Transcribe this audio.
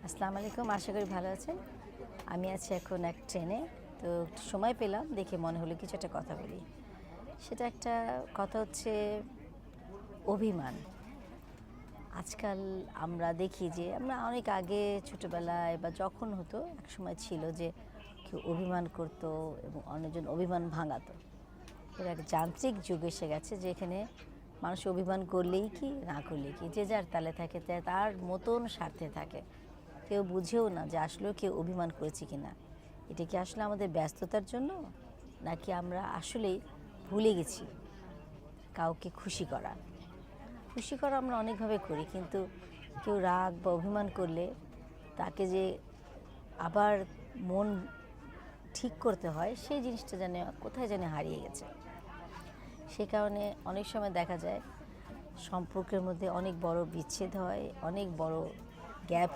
আসসালামু আলাইকুম, আশা করি ভালো আছেন। আমি আছি এখন এক ট্রেনে। তো একটু সময় পেলাম, দেখে মনে হলো কিছু একটা কথা বলি। সেটা একটা কথা হচ্ছে অভিমান। আজকাল আমরা দেখি যে আমরা অনেক আগে ছোটোবেলায় বা যখন হতো একসময় ছিল যে কেউ অভিমান করতো এবং অন্যজন অভিমান ভাঙাতো। এর এক যান্ত্রিক যুগ এসে গেছে যেখানে মানুষ অভিমান করলেই কি না করলেই কি যে যার তালে থাকে, তার মতন স্বার্থে থাকে। কেউ বুঝেও না যে আসলেও কেউ অভিমান করেছে কি না। এটা কি আসলে আমাদের ব্যস্ততার জন্য, নাকি আমরা আসলেই ভুলে গেছি কাউকে খুশি করা। খুশি করা আমরা অনেকভাবে করি, কিন্তু কেউ রাগ বা অভিমান করলে তাকে যে আবার মন ঠিক করতে হয় সেই জিনিসটা যেন কোথায় যেন হারিয়ে গেছে। সে কারণে অনেক সময় দেখা যায় সম্পর্কের মধ্যে অনেক বড় বিচ্ছেদ হয়, অনেক বড় গ্যাপ